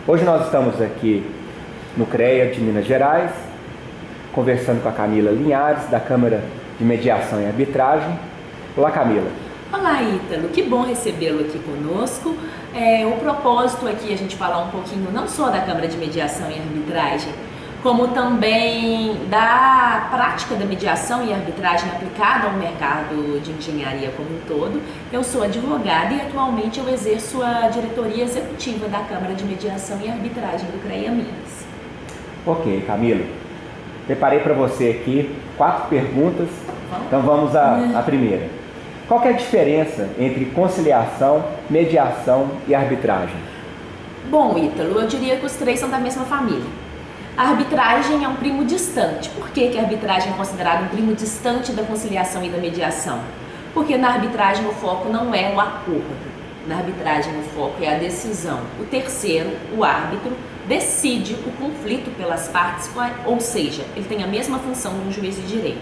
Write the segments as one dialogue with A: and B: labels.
A: Hoje nós estamos aqui no CREA de Minas Gerais, conversando com a Camila Linhares, da Câmara de Mediação e Arbitragem. Olá, Camila.
B: Olá, Ítalo, que bom recebê-lo aqui conosco. O propósito aqui é a gente falar um pouquinho não só da Câmara de Mediação e Arbitragem, como também da prática da mediação e arbitragem aplicada ao mercado de engenharia como um todo. Eu sou advogada e atualmente eu exerço a diretoria executiva da Câmara de Mediação e Arbitragem do CREA Minas.
A: Ok, Camila. Preparei para você aqui 4 perguntas, então vamos à primeira. Qual que é a diferença entre conciliação, mediação e arbitragem?
B: Bom, Ítalo, eu diria que os 3 são da mesma família. A arbitragem é um primo distante. Por que a arbitragem é considerada um primo distante da conciliação e da mediação? Porque na arbitragem o foco não é o acordo. Na arbitragem o foco é a decisão. O terceiro, o árbitro, decide o conflito pelas partes, ou seja, ele tem a mesma função de um juiz de direito,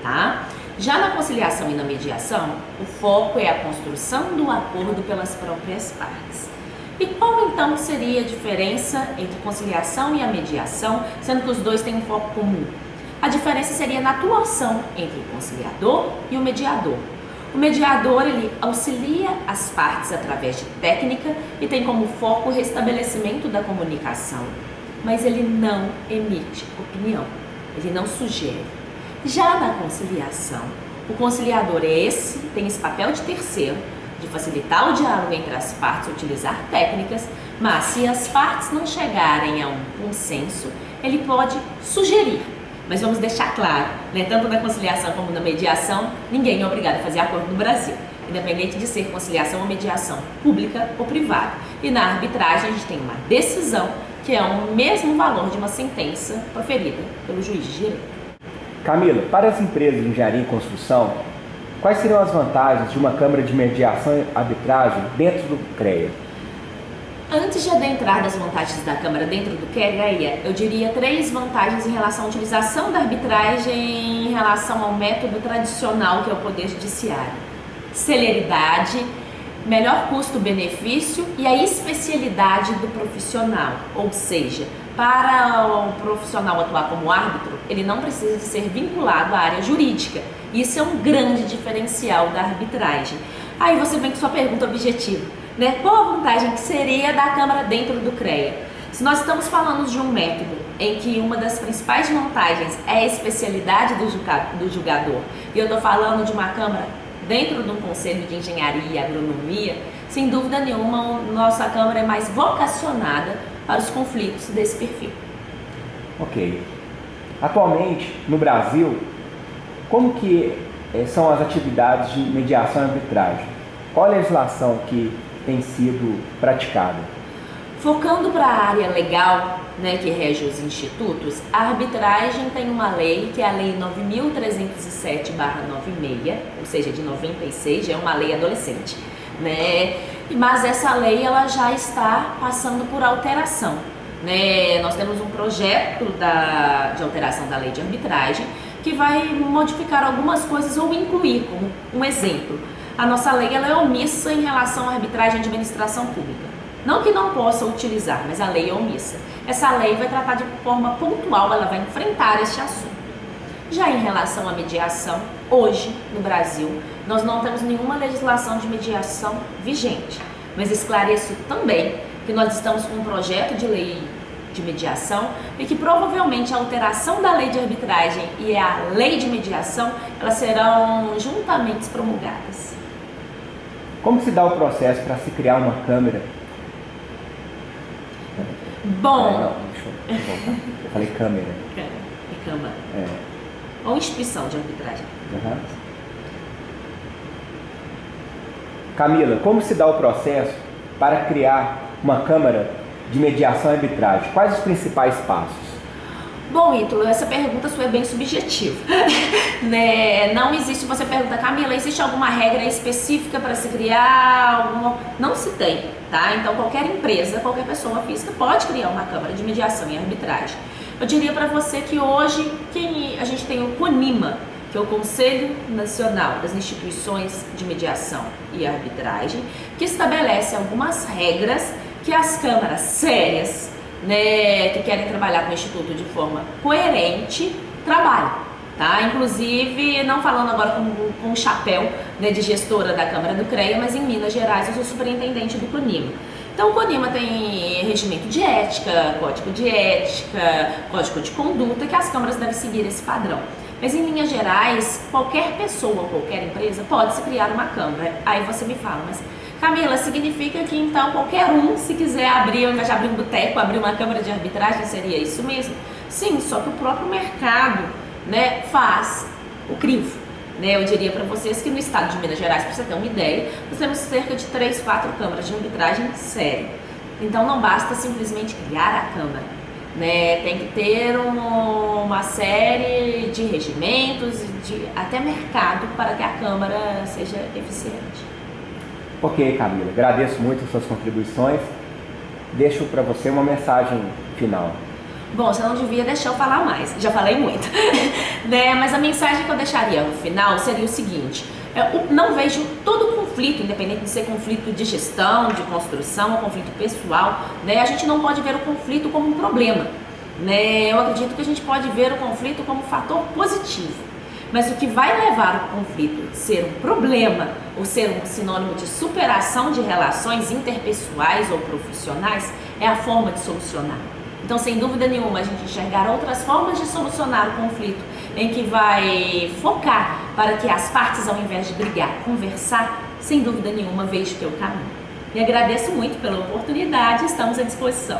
B: tá? Já na conciliação e na mediação, o foco é a construção do acordo pelas próprias partes. E qual então seria a diferença entre a conciliação e a mediação, sendo que os dois têm um foco comum? A diferença seria na atuação entre o conciliador e o mediador. O mediador, ele auxilia as partes através de técnica e tem como foco o restabelecimento da comunicação, mas ele não emite opinião, ele não sugere. Já na conciliação, o conciliador tem esse papel de terceiro, de facilitar o diálogo entre as partes, utilizar técnicas, mas se as partes não chegarem a um consenso, ele pode sugerir. Mas vamos deixar claro, né, tanto na conciliação como na mediação, ninguém é obrigado a fazer acordo no Brasil, independente de ser conciliação ou mediação pública ou privada. E na arbitragem a gente tem uma decisão que é o mesmo valor de uma sentença proferida pelo juiz de direito.
A: Camila, para as empresas de engenharia e construção, quais seriam as vantagens de uma Câmara de Mediação e Arbitragem dentro do CREA?
B: Antes de adentrar das vantagens da Câmara dentro do CREA, eu diria 3 vantagens em relação à utilização da arbitragem em relação ao método tradicional que é o Poder Judiciário. Celeridade, melhor custo-benefício e a especialidade do profissional, ou seja, para o profissional atuar como árbitro, ele não precisa de ser vinculado à área jurídica. Isso é um grande diferencial da arbitragem. Aí você vem com sua pergunta objetiva, né? Qual a vantagem que seria da Câmara dentro do CREA? Se nós estamos falando de um método em que uma das principais vantagens é a especialidade do julgador, e eu estou falando de uma Câmara dentro de um Conselho de Engenharia e Agronomia, sem dúvida nenhuma, nossa Câmara é mais vocacionada para os conflitos desse perfil.
A: Ok. Atualmente, no Brasil, como que são as atividades de mediação e arbitragem? Qual a legislação que tem sido praticada?
B: Focando para a área legal, né, que rege os institutos, a arbitragem tem uma lei, que é a Lei 9.307/96, ou seja, de 96, já é uma lei adolescente, né? Mas essa lei ela já está passando por alteração, né? Nós temos um projeto de alteração da lei de arbitragem que vai modificar algumas coisas ou incluir, como um exemplo. A nossa lei ela é omissa em relação à arbitragem de administração pública. Não que não possa utilizar, mas a lei é omissa. Essa lei vai tratar de forma pontual, ela vai enfrentar este assunto. Já em relação à mediação, hoje no Brasil, nós não temos nenhuma legislação de mediação vigente. Mas esclareço também que nós estamos com um projeto de lei de mediação e que provavelmente a alteração da lei de arbitragem e a lei de mediação, elas serão juntamente promulgadas.
A: Como se dá o processo para se criar uma Câmara?
B: Bom...
A: deixa eu voltar. Eu falei Câmara.
B: Câmara. Ou instituição de arbitragem.
A: Camila, como se dá o processo para criar uma Câmara de Mediação e Arbitragem? Quais os principais passos?
B: Bom, Ítalo, essa pergunta sua é bem subjetiva. Né? Não existe, você pergunta, Camila, existe alguma regra específica para se criar? Não se tem, tá? Então qualquer empresa, qualquer pessoa física pode criar uma Câmara de Mediação e Arbitragem. Eu diria para você que hoje a gente tem o CONIMA, que é o Conselho Nacional das Instituições de Mediação e Arbitragem, que estabelece algumas regras que as câmaras sérias, né, que querem trabalhar com o Instituto de forma coerente, trabalhem. Tá? Inclusive, não falando agora com o chapéu, né, de gestora da Câmara do CREA, mas em Minas Gerais eu sou superintendente do CONIMA. Então o CONIMA tem regimento de ética, código de conduta, que as câmaras devem seguir esse padrão. Mas em linhas gerais, qualquer pessoa, qualquer empresa pode se criar uma câmara. Aí você me fala, mas Camila, significa que então qualquer um, se quiser abrir, ao invés de abrir um boteco, abrir uma câmara de arbitragem, seria isso mesmo? Sim, só que o próprio mercado, né, faz o crivo. Né, eu diria para vocês que no estado de Minas Gerais, para você ter uma ideia, nós temos cerca de 3, 4 câmaras de arbitragem séria. Então não basta simplesmente criar a câmara, né, tem que ter uma série de regimentos, até mercado, para que a câmara seja eficiente.
A: Ok, Camila, agradeço muito as suas contribuições. Deixo para você uma mensagem final.
B: Bom, você não devia deixar eu falar mais, já falei muito. Né? Mas a mensagem que eu deixaria no final seria o seguinte: não vejo todo conflito, independente de ser conflito de gestão, de construção, ou conflito pessoal, né? A gente não pode ver o conflito como um problema. Né? Eu acredito que a gente pode ver o conflito como um fator positivo. Mas o que vai levar o conflito a ser um problema ou ser um sinônimo de superação de relações interpessoais ou profissionais é a forma de solucionar. Então, sem dúvida nenhuma, a gente enxergar outras formas de solucionar o conflito, em que vai focar para que as partes, ao invés de brigar, conversar, sem dúvida nenhuma, vejo que é o caminho. E agradeço muito pela oportunidade, estamos à disposição.